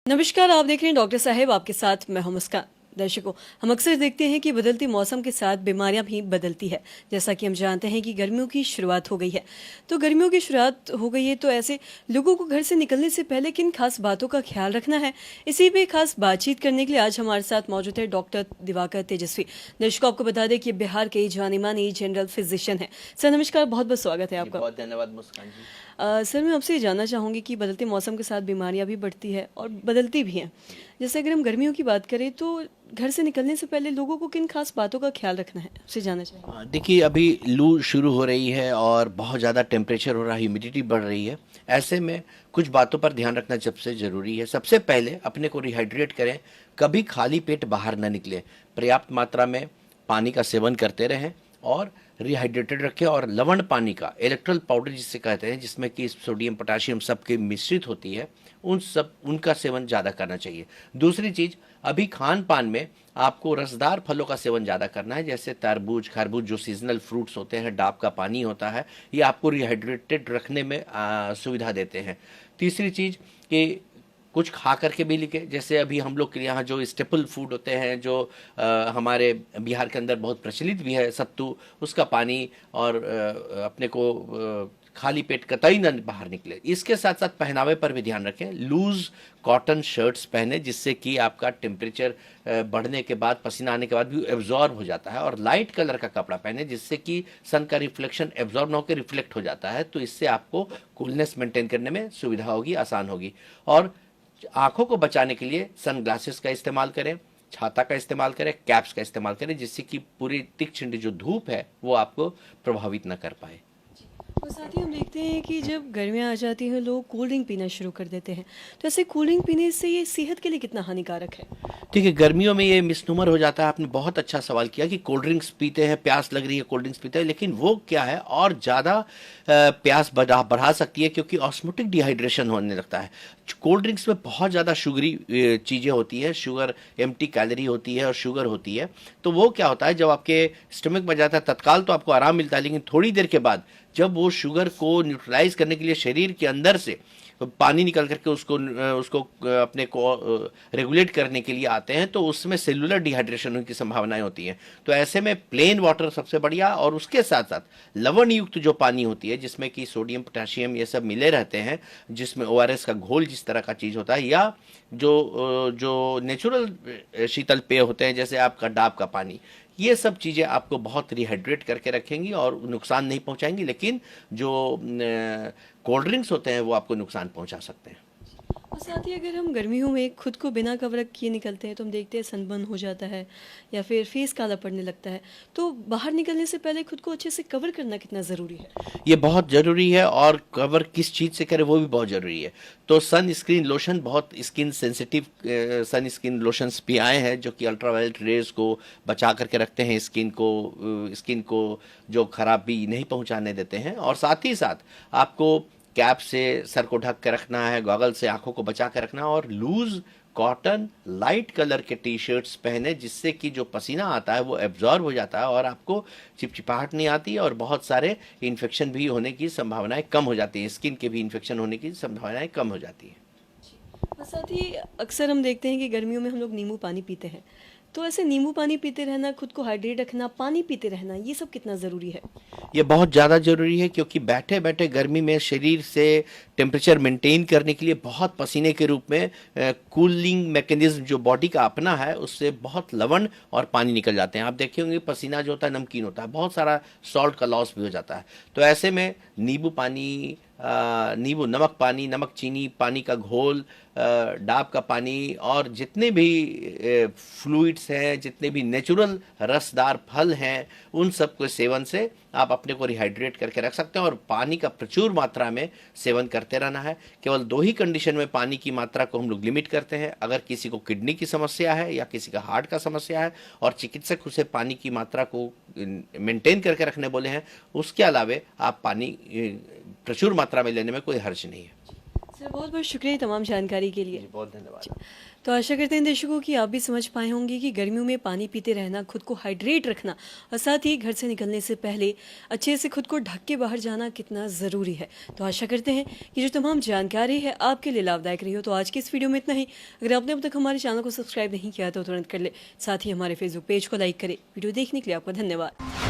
नमस्कार, आप देख रहे हैं डॉक्टर साहेब आपके साथ मैं हूं मुस्कान। दर्शकों, हम अक्सर देखते हैं कि बदलती मौसम के साथ बीमारियां भी बदलती है। जैसा कि हम जानते हैं कि गर्मियों की शुरुआत हो गई है, तो गर्मियों की शुरुआत हो गई है तो ऐसे लोगों को घर से निकलने से पहले किन खास बातों का ख्याल रखना है, इसी पे खास बातचीत करने के लिए आज हमारे साथ मौजूद है डॉक्टर दिवाकर तेजस्वी। दर्शकों, आपको बता दें कि बिहार के जानी मानी जनरल फिजिशियन है। सर नमस्कार, बहुत बहुत स्वागत है जी, आपका। बहुत धन्यवाद मुस्कान जी। सर, मैं आपसे ये जानना चाहूँगी कि बदलते मौसम के साथ बीमारियां भी बढ़ती है और बदलती भी हैं। जैसे अगर हम गर्मियों की बात करें तो घर से निकलने से पहले लोगों को किन खास बातों का ख्याल रखना है, उससे जानना चाहिए। देखिए, अभी लू शुरू हो रही है और बहुत ज़्यादा टेम्परेचर हो रहा है, ह्यूमिडिटी बढ़ रही है। ऐसे में कुछ बातों पर ध्यान रखना सबसे ज़रूरी है। सबसे पहले अपने को रिहाइड्रेट करें, कभी खाली पेट बाहर ना निकलें, पर्याप्त मात्रा में पानी का सेवन करते रहें और रिहाइड्रेटेड रखें। और लवण पानी का इलेक्ट्रोल पाउडर जिसे कहते हैं, जिसमें कि सोडियम पोटाशियम सबके मिश्रित होती है, उनका सेवन ज़्यादा करना चाहिए। दूसरी चीज़, अभी खान पान में आपको रसदार फलों का सेवन ज़्यादा करना है, जैसे तरबूज, खरबूज, जो सीजनल फ्रूट्स होते हैं, डाब का पानी होता है, ये आपको रिहाइड्रेटेड रखने में सुविधा देते हैं। तीसरी चीज़ कि कुछ खा करके भी लिखे, जैसे अभी हम लोग के यहाँ जो स्टेपल फूड होते हैं, जो हमारे बिहार के अंदर बहुत प्रचलित भी है, सत्तू, उसका पानी, और अपने को खाली पेट कतई न बाहर निकले। इसके साथ साथ पहनावे पर भी ध्यान रखें। लूज कॉटन शर्ट्स पहने, जिससे कि आपका टेम्परेचर बढ़ने के बाद, पसीना आने के बाद भी एब्जॉर्ब हो जाता है। और लाइट कलर का कपड़ा पहने, जिससे कि सन का रिफ्लेक्शन एब्जॉर्ब ना होकर रिफ्लेक्ट हो जाता है, तो इससे आपको कूलनेस मेंटेन करने में सुविधा होगी, आसान होगी। और आंखों को बचाने के लिए सन ग्लासेस का इस्तेमाल करें, छाता का इस्तेमाल करें, कैप्स का इस्तेमाल करें, जिससे कि पूरी तीक्ष्ण जो धूप है वो आपको प्रभावित न कर पाए। और साथ ही हम देखते हैं कि जब गर्मियाँ आ जाती हैं लोग कोल्ड ड्रिंक पीना शुरू कर देते हैं, तो ऐसे कोल्ड ड्रिंक पीने से ये सेहत के लिए कितना हानिकारक है। देखिए, गर्मियों में ये मिसनूमर हो जाता है। आपने बहुत अच्छा सवाल किया कि कोल्ड ड्रिंक्स पीते हैं, प्यास लग रही है, कोल्ड ड्रिंक्स पीते हैं, लेकिन वो क्या है, और ज़्यादा प्यास बढ़ा सकती है, क्योंकि ऑस्मोटिक डिहाइड्रेशन होने लगता है। कोल्ड ड्रिंक्स में बहुत ज़्यादा शुगरी चीज़ें होती है, शुगर, एम्प्टी कैलोरी होती है और शुगर होती है। तो वो क्या होता है, जब आपके स्टमक में जाता है, तत्काल तो आपको आराम मिलता है, लेकिन थोड़ी देर के बाद जब वो शुगर को न्यूट्रलाइज करने के लिए शरीर के अंदर से पानी निकल करके उसको अपने को रेगुलेट करने के लिए आते हैं, तो उसमें सेलुलर डिहाइड्रेशन होने की संभावनाएं होती हैं। तो ऐसे में प्लेन वाटर सबसे बढ़िया, और उसके साथ साथ लवण युक्त जो पानी होती है, जिसमें कि सोडियम, पोटेशियम ये सब मिले रहते हैं, जिसमें ओआरएस का घोल जिस तरह का चीज़ होता है, या जो नेचुरल शीतल पेय होते हैं, जैसे आपका डाब का पानी, ये सब चीज़ें आपको बहुत रिहाइड्रेट करके रखेंगी और नुकसान नहीं पहुंचाएंगी। लेकिन जो कोल्ड ड्रिंक्स होते हैं वो आपको नुकसान पहुंचा सकते हैं। और साथ ही अगर हम गर्मियों में खुद को बिना कवर किए निकलते हैं तो हम देखते हैं सनबर्न हो जाता है या फिर फेस काला पड़ने लगता है। तो बाहर निकलने से पहले खुद को अच्छे से कवर करना कितना ज़रूरी है। ये बहुत ज़रूरी है, और कवर किस चीज़ से करें वो भी बहुत ज़रूरी है। तो सन स्क्रीन लोशन, बहुत स्किन सेंसिटिव सन स्क्रीन लोशंस भी आए हैं, जो कि अल्ट्रावायलेट रेज को बचा करके रखते हैं, स्किन को जो खराबी नहीं पहुंचाने देते हैं। और साथ ही साथ आपको कैप से सर को ढक के रखना है, गॉगल से आंखों को बचा के रखना है, और लूज कॉटन लाइट कलर के टी शर्ट्स पहने, जिससे कि जो पसीना आता है वो एब्जॉर्ब हो जाता है और आपको चिपचिपाहट नहीं आती है, और बहुत सारे इन्फेक्शन भी होने की संभावनाएं कम हो जाती है, स्किन के भी इन्फेक्शन होने की संभावनाएं कम हो जाती है। और साथ ही अक्सर हम देखते हैं कि गर्मियों में हम लोग नींबू पानी पीते हैं, तो ऐसे नींबू पानी पीते रहना, खुद को हाइड्रेट रखना, पानी पीते रहना, ये सब कितना ज़रूरी है। ये बहुत ज़्यादा ज़रूरी है, क्योंकि बैठे बैठे गर्मी में शरीर से टेम्परेचर मेंटेन करने के लिए बहुत पसीने के रूप में कूलिंग मैकेनिज्म जो बॉडी का अपना है, उससे बहुत लवण और पानी निकल जाते हैं। आप देखे होंगे पसीना जो होता है नमकीन होता है, बहुत सारा सॉल्ट का लॉस भी हो जाता है। तो ऐसे में नींबू पानी, नमक पानी, नमक चीनी पानी का घोल, डाब का पानी, और जितने भी फ्लूइड्स हैं, जितने भी नेचुरल रसदार फल हैं, उन सब के सेवन से आप अपने को रिहाइड्रेट करके रख सकते हैं। और पानी का प्रचुर मात्रा में सेवन करते रहना है। केवल दो ही कंडीशन में पानी की मात्रा को हम लोग लिमिट करते हैं, अगर किसी को किडनी की समस्या है या किसी का हार्ट का समस्या है और चिकित्सक उसे पानी की मात्रा को मेंटेन करके रखने बोले हैं। उसके अलावे आप पानी प्रचुर मात्रा में लेने में कोई हर्ज नहीं है। सर बहुत बहुत शुक्रिया तमाम जानकारी के लिए। जी, बहुत धन्यवाद। तो आशा करते हैं दर्शकों कि आप भी समझ पाए होंगे कि गर्मियों में पानी पीते रहना, खुद को हाइड्रेट रखना और साथ ही घर से निकलने से पहले अच्छे से खुद को ढक के बाहर जाना कितना ज़रूरी है। तो आशा करते हैं कि जो तमाम जानकारी है आपके लिए लाभदायक रही हो। तो आज की इस वीडियो में इतना ही। अगर आपने अब तक हमारे चैनल को सब्सक्राइब नहीं किया तो तुरंत कर ले, साथ ही हमारे फेसबुक पेज को लाइक करें। वीडियो देखने के लिए आपका धन्यवाद।